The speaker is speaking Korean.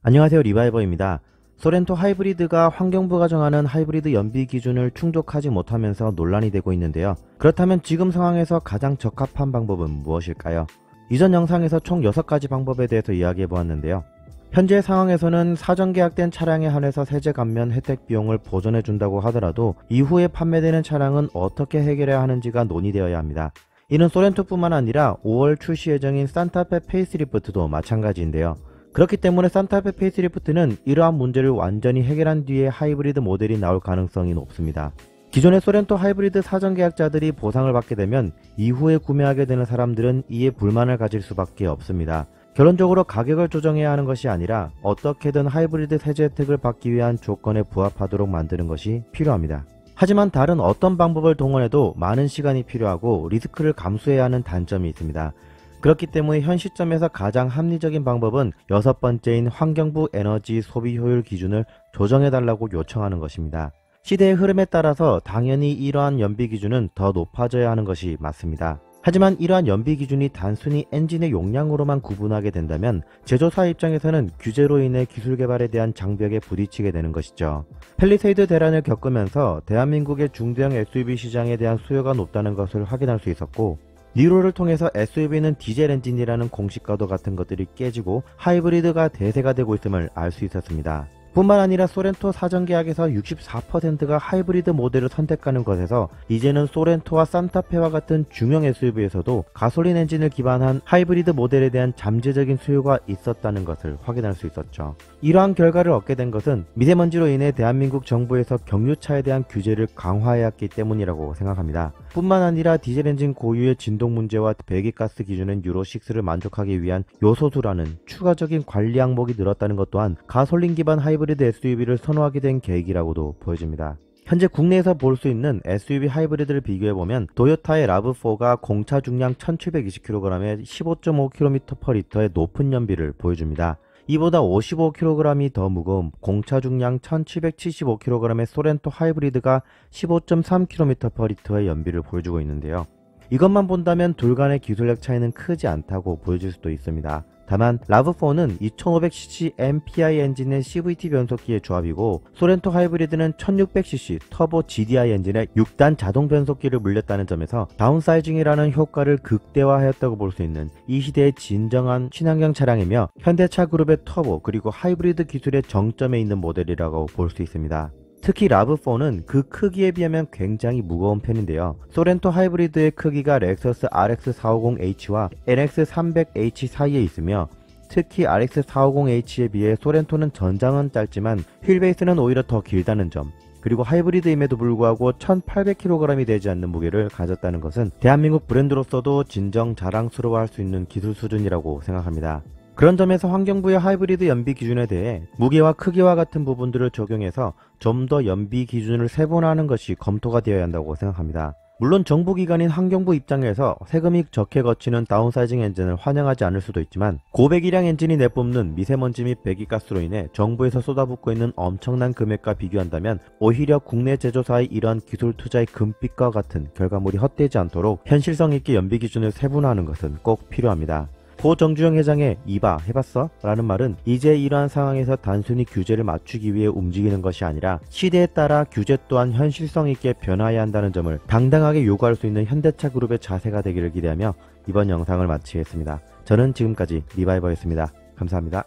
안녕하세요, 리바이버입니다. 소렌토 하이브리드가 환경부가 정하는 하이브리드 연비 기준을 충족하지 못하면서 논란이 되고 있는데요. 그렇다면 지금 상황에서 가장 적합한 방법은 무엇일까요? 이전 영상에서 총 6가지 방법에 대해서 이야기해 보았는데요. 현재 상황에서는 사전 계약된 차량에 한해서 세제 감면 혜택 비용을 보전해 준다고 하더라도 이후에 판매되는 차량은 어떻게 해결해야 하는지가 논의되어야 합니다. 이는 소렌토뿐만 아니라 5월 출시 예정인 산타페 페이스리프트도 마찬가지인데요. 그렇기 때문에 산타페 페이스리프트는 이러한 문제를 완전히 해결한 뒤에 하이브리드 모델이 나올 가능성이 높습니다. 기존의 소렌토 하이브리드 사전 계약자들이 보상을 받게 되면 이후에 구매하게 되는 사람들은 이에 불만을 가질 수밖에 없습니다. 결론적으로 가격을 조정해야 하는 것이 아니라 어떻게든 하이브리드 세제 혜택을 받기 위한 조건에 부합하도록 만드는 것이 필요합니다. 하지만 다른 어떤 방법을 동원해도 많은 시간이 필요하고 리스크를 감수해야 하는 단점이 있습니다. 그렇기 때문에 현 시점에서 가장 합리적인 방법은 6번째인 환경부 에너지 소비 효율 기준을 조정해달라고 요청하는 것입니다. 시대의 흐름에 따라서 당연히 이러한 연비 기준은 더 높아져야 하는 것이 맞습니다. 하지만 이러한 연비 기준이 단순히 엔진의 용량으로만 구분하게 된다면 제조사 입장에서는 규제로 인해 기술 개발에 대한 장벽에 부딪히게 되는 것이죠. 팰리세이드 대란을 겪으면서 대한민국의 중대형 SUV 시장에 대한 수요가 높다는 것을 확인할 수 있었고, 니로를 통해서 SUV는 디젤 엔진이라는 공식과도 같은 것들이 깨지고 하이브리드가 대세가 되고 있음을 알 수 있었습니다. 뿐만 아니라 소렌토 사전 계약에서 64%가 하이브리드 모델을 선택하는 것에서 이제는 소렌토와 산타페와 같은 중형 SUV에서도 가솔린 엔진을 기반한 하이브리드 모델에 대한 잠재적인 수요가 있었다는 것을 확인할 수 있었죠. 이러한 결과를 얻게 된 것은 미세먼지로 인해 대한민국 정부에서 경유차에 대한 규제를 강화해왔기 때문이라고 생각합니다. 뿐만 아니라 디젤 엔진 고유의 진동 문제와 배기가스 기준인 유로6를 만족하기 위한 요소수라는 추가적인 관리 항목이 늘었다는 것 또한 가솔린 기반 하이브리드 SUV를 선호하게 된 계기라고도 보여집니다. 현재 국내에서 볼 수 있는 SUV 하이브리드를 비교해보면 도요타의 라브4가 공차 중량 1720kg에 15.5km/L의 높은 연비를 보여줍니다. 이보다 55kg이 더 무거운 공차 중량 1775kg의 소렌토 하이브리드가 15.3km/L의 연비를 보여주고 있는데요. 이것만 본다면 둘 간의 기술력 차이는 크지 않다고 보여질 수도 있습니다. 다만 라브4는 2500cc MPI 엔진의 CVT 변속기의 조합이고 소렌토 하이브리드는 1600cc 터보 GDI 엔진의 6단 자동 변속기를 물렸다는 점에서 다운사이징이라는 효과를 극대화하였다고 볼 수 있는 이 시대의 진정한 친환경 차량이며 현대차 그룹의 터보 그리고 하이브리드 기술의 정점에 있는 모델이라고 볼 수 있습니다. 특히 라브4는 그 크기에 비하면 굉장히 무거운 편인데요. 소렌토 하이브리드의 크기가 렉서스 RX450H와 NX300H 사이에 있으며 특히 RX450H에 비해 소렌토는 전장은 짧지만 휠베이스는 오히려 더 길다는 점, 그리고 하이브리드임에도 불구하고 1800kg이 되지 않는 무게를 가졌다는 것은 대한민국 브랜드로서도 진정 자랑스러워할 수 있는 기술 수준이라고 생각합니다. 그런 점에서 환경부의 하이브리드 연비 기준에 대해 무게와 크기와 같은 부분들을 적용해서 좀 더 연비 기준을 세분화하는 것이 검토가 되어야 한다고 생각합니다. 물론 정부기관인 환경부 입장에서 세금이 적게 거치는 다운사이징 엔진을 환영하지 않을 수도 있지만 고배기량 엔진이 내뿜는 미세먼지 및 배기가스로 인해 정부에서 쏟아붓고 있는 엄청난 금액과 비교한다면 오히려 국내 제조사의 이러한 기술 투자의 금빛과 같은 결과물이 헛되지 않도록 현실성 있게 연비 기준을 세분화하는 것은 꼭 필요합니다. 고 정주영 회장의 "이봐 해봤어? 라는 말은 이제 이러한 상황에서 단순히 규제를 맞추기 위해 움직이는 것이 아니라 시대에 따라 규제 또한 현실성 있게 변화해야 한다는 점을 당당하게 요구할 수 있는 현대차 그룹의 자세가 되기를 기대하며 이번 영상을 마치겠습니다. 저는 지금까지 리바이버였습니다. 감사합니다.